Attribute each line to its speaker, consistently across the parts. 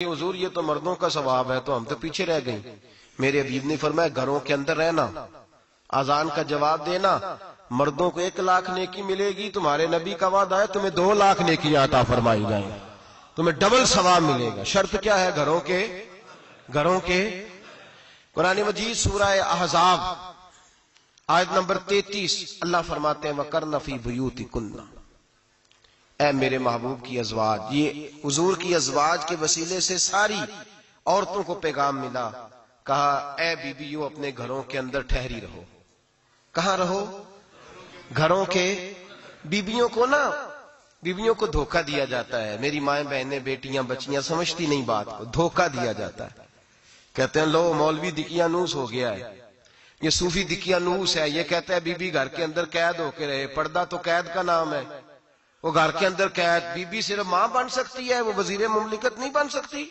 Speaker 1: हुजूर ये तो मर्दों का सवाब है, तो हम तो पीछे रह गए। मेरे हबीब ने फरमाया घरों के अंदर रहना, अजान का जवाब देना, मर्दों को 1 लाख नेकी मिलेगी, तुम्हारे नबी का वादा है तुम्हें 2 लाख नेकी अता फरमाई जाए, तुम्हें डबल सवाब मिलेगा। शर्त क्या है? घरों के कुरान मजीद सूरह अहज़ाब आयत नंबर 33 अल्लाह फरमाते हैं वकरना फी बुयूतिकुन्ना, ऐ मेरे महबूब की अज़वाज, ये हुजूर की अज़वाज के वसीले से सारी औरतों को पैगाम मिला। कहा ऐ बीबियों अपने घरों के अंदर ठहरी रहो। कहां रहो? घरों के। बीबियों को धोखा दिया जाता है। मेरी माएं बहनें बेटियां बच्चियां समझती नहीं बात को, धोखा दिया जाता है। कहते हैं लो मौलवी दिकियानूस हो गया है, ये सूफी दिकियानूस है, ये कहता है बीबी घर के अंदर कैद होके रहे। पर्दा तो कैद का नाम है, वो घर के अंदर कैद। बीबी सिर्फ मां बन सकती है, वो वजीर मुमलिकत नहीं बन सकती।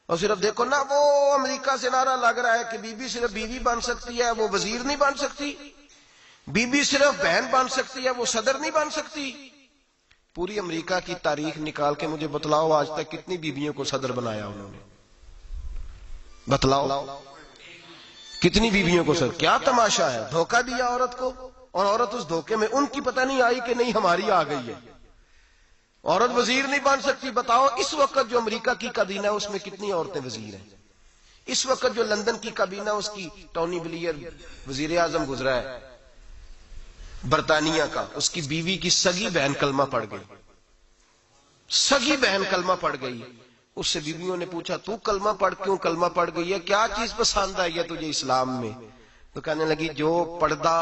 Speaker 1: और सिर्फ देखो ना, वो अमेरिका से नारा लग रहा है कि बीबी सिर्फ बीवी बन सकती है, वो वजीर नहीं बन सकती। बीबी सिर्फ बहन बन सकती है, वो सदर नहीं बन सकती। पूरी अमेरिका की तारीख निकाल के मुझे बतलाओ आज तक कितनी बीबियों को सदर बनाया उन्होंने, बतलाओ कितनी बीबियों को सदर। क्या तमाशा है, धोखा दिया औरत को, और औरत उस धोखे में उनकी पता नहीं आई कि नहीं हमारी आ गई है। औरत वजीर नहीं बन सकती। बताओ इस वक्त जो अमेरिका की काबीना है उसमें कितनी औरतें वजीर हैं? इस वक्त जो लंदन की काबीना उसकी टोनी ब्लेयर वजीर आजम गुजरा है बरतानिया का, उसकी बीवी की सगी बहन कलमा पड़ गई। सगी बहन कलमा पड़ गई। उससे बीवियों ने पूछा तू कलमा पड़ गई है, क्या चीज पसंद आई है तुझे इस्लाम में? तो कहने लगी जो पर्दा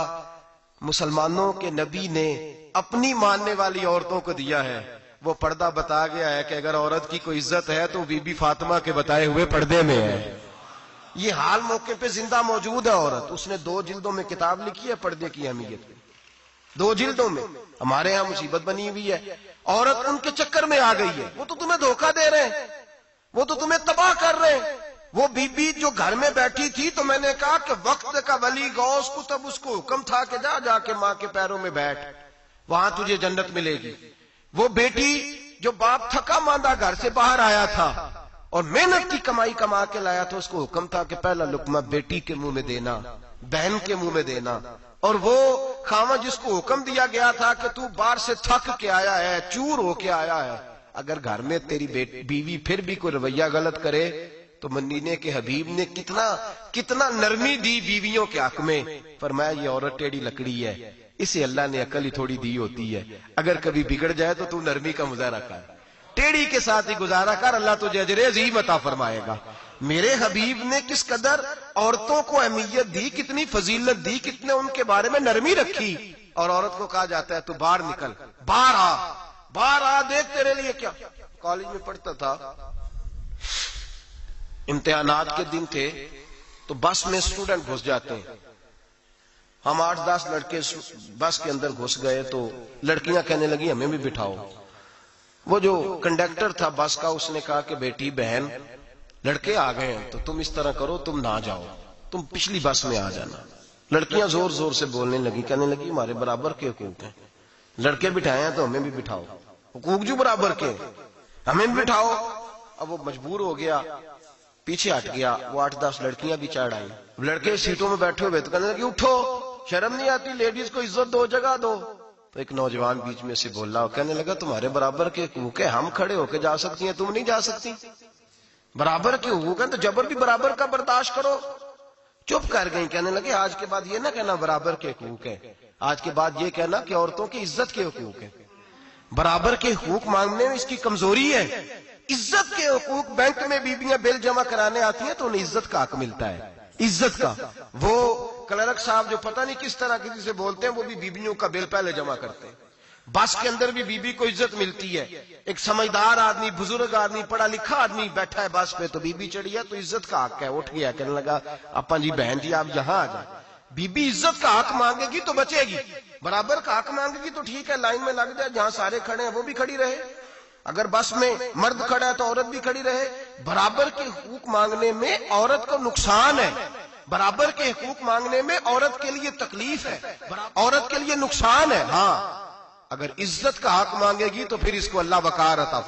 Speaker 1: मुसलमानों के नबी ने अपनी मानने वाली औरतों को दिया है, वो पर्दा बता गया है कि अगर औरत की कोई इज्जत है तो बीबी फातिमा के बताए हुए पर्दे में है। ये हाल मौके पे जिंदा मौजूद है औरत। उसने 2 जिल्दों में किताब लिखी है पर्दे की अहमियत में, 2 जिल्दों में। हमारे यहाँ मुसीबत बनी हुई है, औरत उनके चक्कर में आ गई है। वो तो तुम्हें धोखा दे रहे हैं, वो तो तुम्हें तबाह कर रहे हैं। वो बीबी जो घर में बैठी थी तो मैंने कहा कि वक्त का वली गौस कुतुब उसको हुक्म था कि जाके मां के पैरों में बैठ, वहां तुझे जन्नत मिलेगी। वो बेटी जो बाप थका मांदा घर से बाहर आया था और मेहनत की कमाई कमा के लाया था, उसको हुक्म था कि पहला लुकमा बेटी के मुंह में देना, बहन के मुंह में देना। और वो खामा जिसको हुक्म दिया गया था कि तू बाहर से थक के आया है, चूर होके आया है, अगर घर में तेरी बीवी फिर भी कोई रवैया गलत करे तो मदीने के हबीब ने कितना नरमी दी बीवियों के हक में। फरमाया ये औरत टेढ़ी लकड़ी है, इसे अल्लाह ने अकल ही थोड़ी दी होती है, अगर कभी बिगड़ जाए तो तू नरमी का मुजाहरा कर, टेढ़ी के साथ ही गुजारा कर, अल्लाह तुझे अजर अज़ीम अता फरमाएगा। मेरे हबीब ने किस कदर औरतों को अहमियत दी, कितनी फजीलत दी, कितने उनके बारे में नरमी रखी। और औरत को कहा जाता है तू बाहर निकल, बाहर आ, देख तेरे लिए क्या। कॉलेज में पढ़ता था, इम्तिहानात के दिन थे तो बस में स्टूडेंट घुस जाते हैं। हम 8-10 लड़के बस के अंदर घुस गए तो लड़कियां कहने लगी हमें भी बिठाओ। वो जो कंडक्टर था बस का, उसने कहा कि बेटी बहन लड़के आ गए हैं तो तुम इस तरह करो, तुम ना जाओ, तुम पिछली बस में आ जाना। लड़कियां जोर जोर से बोलने लगी, कहने लगी हमारे बराबर के हुकूक हैं, लड़के बिठाए हैं तो हमें भी बिठाओ, हुकूक जो बराबर के हमें भी बिठाओ। अब वो मजबूर हो गया, पीछे हट गया। वो 8-10 लड़कियां भी चढ़ आई। लड़के सीटों में बैठे हुए तो कहने लगे उठो, शर्म नहीं आती, लेडीज को इज्जत दो, जगह दो। तो एक नौजवान बीच में से बोला, कहने लगा तुम्हारे बराबर के हुकूक है, हम खड़े होके जा सकती हैं, तुम नहीं जा सकती। बराबर के हुकूक है तो जबर भी बराबर का बर्दाश्त करो। चुप कर गई। कहने लगे आज के बाद ये ना कहना बराबर के हुकूक है, आज के बाद ये कहना कि औरतों की इज्जत के हुकूक है। बराबर के हुकूक मांगने में इसकी कमजोरी है। इज्जत के हुकूक, बैंक में बीबियां बिल जमा कराने आती हैं तो उन्हें इज्जत का हक मिलता है, इज्जत का। वो क्लर्क साहब जो पता नहीं किस तरह किसी से बोलते हैं, वो भी बीबियों का बिल पहले जमा करते हैं। बस के अंदर भी बीबी को इज्जत मिलती है। एक समझदार आदमी, बुजुर्ग आदमी, पढ़ा लिखा आदमी बैठा है बस पे तो बीबी चढ़ी है तो इज्जत का हक है। उठ गया, कहने लगा अपा जी बहन जी आप यहां आ जाए। बीबी इज्जत का हक मांगेगी तो बचेगी, बराबर का हक मांगेगी तो ठीक है, लाइन में लग जाए, जहां सारे खड़े हैं वो भी खड़ी रहे। अगर बस में मर्द खड़ा है तो औरत भी खड़ी रहे। बराबर के हुकूक मांगने में औरत को नुकसान है, बराबर के हुकूक मांगने में औरत के लिए तकलीफ है, औरत के लिए नुकसान है। हाँ, अगर इज्जत का हक मांगेगी तो फिर इसको अल्लाह वकार अता फरमाएगा।